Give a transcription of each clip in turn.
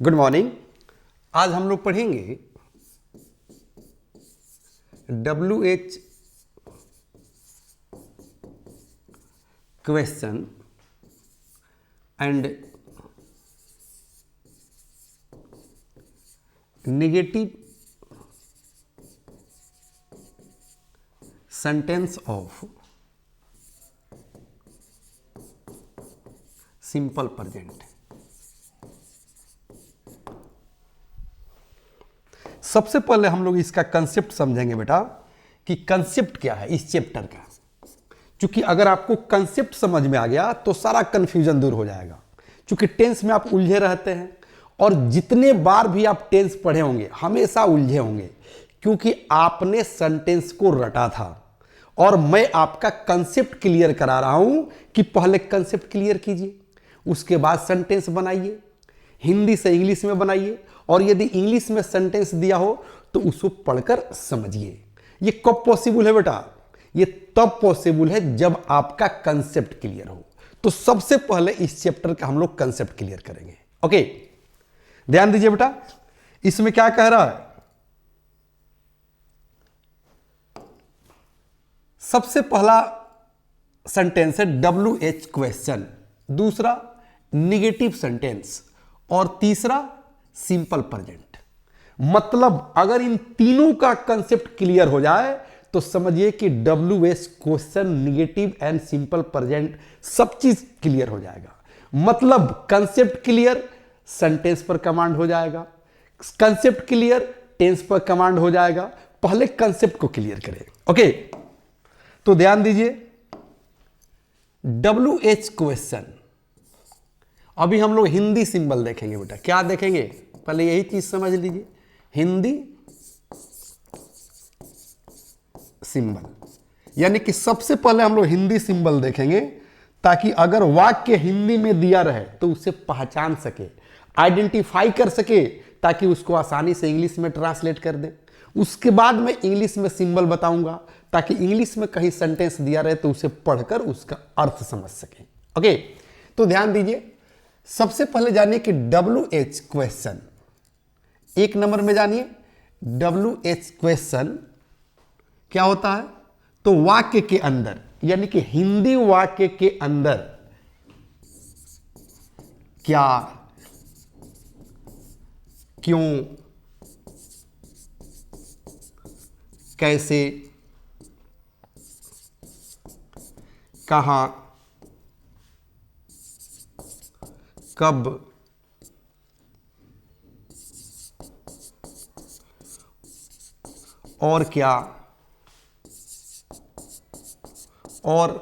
Good morning. आज हम लोग पढ़ेंगे WH question and negative sentence of simple present. सबसे पहले हम लोग इसका कंसेप्ट समझेंगे बेटा कि कंसेप्ट क्या है इस चैप्टर का। क्योंकि अगर आपको कंसेप्ट समझ में आ गया तो सारा कंफ्यूजन दूर हो जाएगा। क्योंकि टेंस में आप उलझे रहते हैं और जितने बार भी आप टेंस पढ़े होंगे हमेशा उलझे होंगे, क्योंकि आपने सेंटेंस को रटा था। और मैं आपका कंसेप्ट क्लियर करा रहा हूं कि पहले कंसेप्ट क्लियर कीजिए, उसके बाद सेंटेंस बनाइए, हिंदी से इंग्लिश में बनाइए, और यदि इंग्लिश में सेंटेंस दिया हो तो उसको पढ़कर समझिए। ये कब पॉसिबल है बेटा? ये तब पॉसिबल है जब आपका कंसेप्ट क्लियर हो। तो सबसे पहले इस चैप्टर का हम लोग कंसेप्ट क्लियर करेंगे। ओके, ध्यान दीजिए बेटा, इसमें क्या कह रहा है। सबसे पहला सेंटेंस है WH क्वेश्चन, दूसरा निगेटिव सेंटेंस और तीसरा सिंपल प्रेजेंट। मतलब अगर इन तीनों का कंसेप्ट क्लियर हो जाए तो समझिए कि WH question, negative and simple present सब चीज क्लियर हो जाएगा। मतलब कंसेप्ट क्लियर, सेंटेंस पर कमांड हो जाएगा। कंसेप्ट क्लियर, टेंस पर कमांड हो जाएगा। पहले कंसेप्ट को क्लियर करें। ओके, तो ध्यान दीजिए, WH क्वेश्चन। अभी हम लोग हिंदी सिंबल देखेंगे बेटा। क्या देखेंगे? पहले यही चीज समझ लीजिए, हिंदी सिंबल। यानी कि सबसे पहले हम लोग हिंदी सिंबल देखेंगे ताकि अगर वाक्य हिंदी में दिया रहे तो उसे पहचान सके, आइडेंटिफाई कर सके, ताकि उसको आसानी से इंग्लिश में ट्रांसलेट कर दे। उसके बाद मैं इंग्लिश में सिंबल बताऊंगा ताकि इंग्लिश में कहीं सेंटेंस दिया रहे तो उसे पढ़कर उसका अर्थ समझ सके। ओके, तो ध्यान दीजिए, सबसे पहले जानिए कि WH क्वेश्चन। एक नंबर में जानिए WH क्वेश्चन क्या होता है। तो वाक्य के अंदर, यानी कि हिंदी वाक्य के अंदर क्या, क्यों, कैसे, कहां, कब, और क्या, और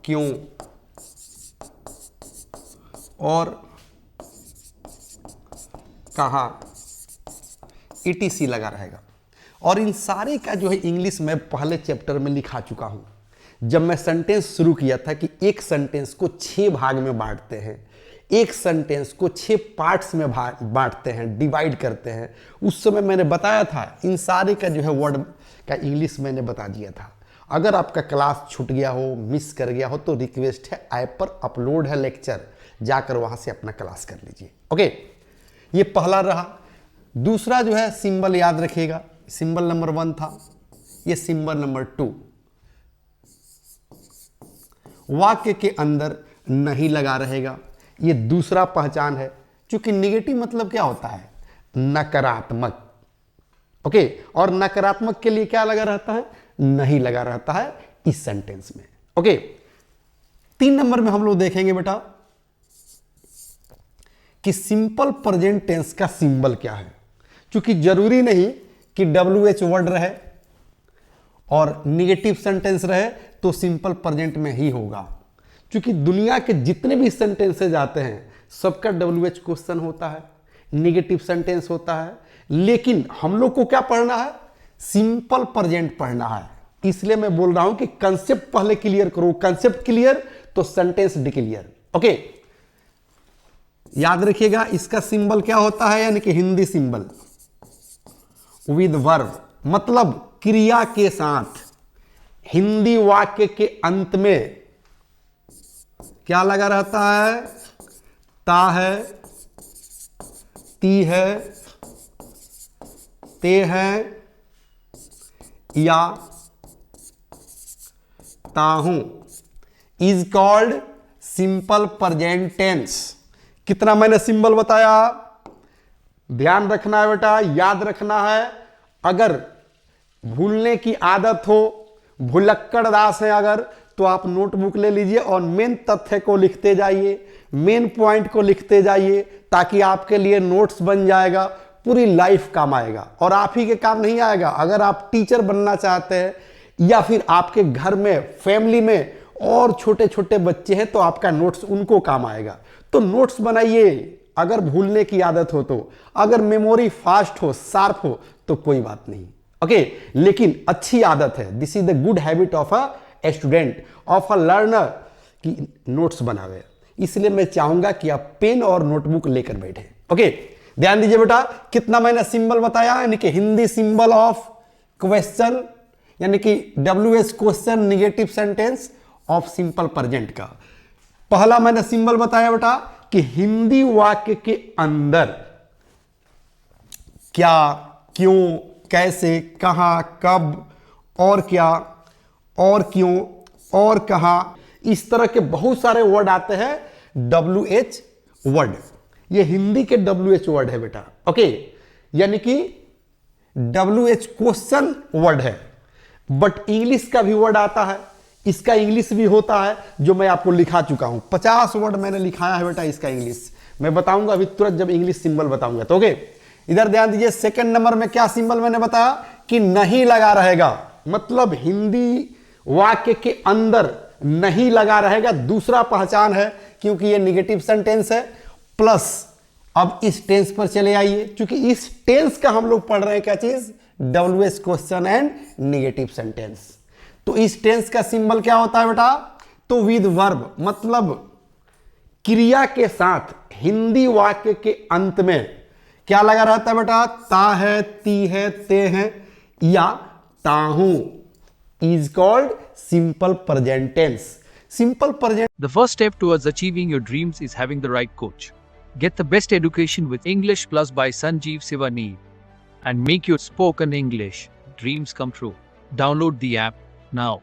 क्यों, और कहां, ETC लगा रहेगा। और इन सारे का जो है इंग्लिश में पहले चैप्टर में लिखा चुका हूं। जब मैं सेंटेंस शुरू किया था कि एक सेंटेंस को 6 भाग में बांटते हैं, एक सेंटेंस को 6 पार्ट्स में बांटते हैं, डिवाइड करते हैं, उस समय मैंने बताया था। इन सारे का जो है वर्ड का इंग्लिश मैंने बता दिया था। अगर आपका क्लास छूट गया हो, मिस कर गया हो, तो रिक्वेस्ट है, ऐप पर अपलोड है लेक्चर, जाकर वहां से अपना क्लास कर लीजिए। ओके, ये पहला रहा। दूसरा जो है सिंबल याद रखिएगा, सिंबल नंबर 1 था, ये सिंबल नंबर 2। वाक्य के अंदर नहीं लगा रहेगा, ये दूसरा पहचान है। क्योंकि निगेटिव मतलब क्या होता है? नकारात्मक। ओके, और नकारात्मक के लिए क्या लगा रहता है? नहीं लगा रहता है इस सेंटेंस में। ओके, 3 नंबर में हम लोग देखेंगे बेटा कि सिंपल प्रेजेंट टेंस का सिंबल क्या है। क्योंकि जरूरी नहीं कि WH वर्ड रहे और निगेटिव सेंटेंस रहे तो सिंपल प्रेजेंट में ही होगा। क्योंकि दुनिया के जितने भी सेंटेंसेज आते हैं सबका WH क्वेश्चन होता है, निगेटिव सेंटेंस होता है। लेकिन हम लोग को क्या पढ़ना है? सिंपल प्रेजेंट पढ़ना है। इसलिए मैं बोल रहा हूं कि कंसेप्ट पहले क्लियर करो। कंसेप्ट क्लियर तो सेंटेंस डिक्लियर। ओके, याद रखिएगा, इसका सिंबल क्या होता है, यानी कि हिंदी सिंबल विद वर्ब, मतलब क्रिया के साथ। हिंदी वाक्य के अंत में क्या लगा रहता है? ता है, ती है, ते है, या ताहूं is called simple present tense. कितना मैंने सिंबल बताया, ध्यान रखना है बेटा, याद रखना है। अगर भूलने की आदत हो, भुलक्कड़ दास है अगर, तो आप नोटबुक ले लीजिए और मेन तथ्य को लिखते जाइए, मेन पॉइंट को लिखते जाइए, ताकि आपके लिए नोट्स बन जाएगा, पूरी लाइफ काम आएगा। और आप ही के काम नहीं आएगा, अगर आप टीचर बनना चाहते हैं या फिर आपके घर में फैमिली में और छोटे छोटे बच्चे हैं तो आपका नोट्स उनको काम आएगा। तो नोट्स बनाइए, अगर भूलने की आदत हो तो, अगर मेमोरी फास्ट हो, शार्प हो तो कोई बात नहीं, ओके। लेकिन अच्छी आदत है, this is the good habit of a student, of a learner, कि नोट्स बनावे। इसलिए मैं चाहूंगा कि आप पेन और नोटबुक लेकर बैठे, ओके। ध्यान दीजिए बेटा, कितना मैंने सिंबल बताया, यानी कि हिंदी सिंबल ऑफ क्वेश्चन, यानी कि WH question negative sentence of simple present का। पहला मैंने सिंबल बताया बेटा कि हिंदी वाक्य के अंदर क्या, क्यों, कैसे, कहां, कब, और क्या, और क्यों, और कहां, इस तरह के बहुत सारे वर्ड आते हैं WH वर्ड। ये हिंदी के WH वर्ड है बेटा, ओके। यानी कि WH क्वेश्चन वर्ड है, बट इंग्लिश का भी वर्ड आता है, इसका इंग्लिश भी होता है, जो मैं आपको लिखा चुका हूं। 50 वर्ड मैंने लिखाया है बेटा इसका इंग्लिश, मैं बताऊंगा अभी तुरंत जब इंग्लिश सिंबल बताऊंगा, तो ओके। इधर ध्यान दीजिए, सेकंड नंबर में क्या सिंबल मैंने बताया कि नहीं लगा रहेगा, मतलब हिंदी वाक्य के अंदर नहीं लगा रहेगा, दूसरा पहचान है, क्योंकि ये निगेटिव सेंटेंस है। प्लस अब इस टेंस पर चले आइए, क्योंकि इस टेंस का हम लोग पढ़ रहे हैं क्या चीज, WH question and negative sentence. तो इस टेंस का सिंबल क्या होता है बेटा, तो विद वर्ब, मतलब क्रिया के साथ हिंदी वाक्य के अंत में क्या लगा रहता है बेटा, ता है, ती है, ते है, या ताहूं is called simple present tense. Simple present. The first step towards achieving your dreams is having the right coach. Get the best education with English Plus by Sanjeev Sivaneer and make your spoken English dreams come true. Download the app now.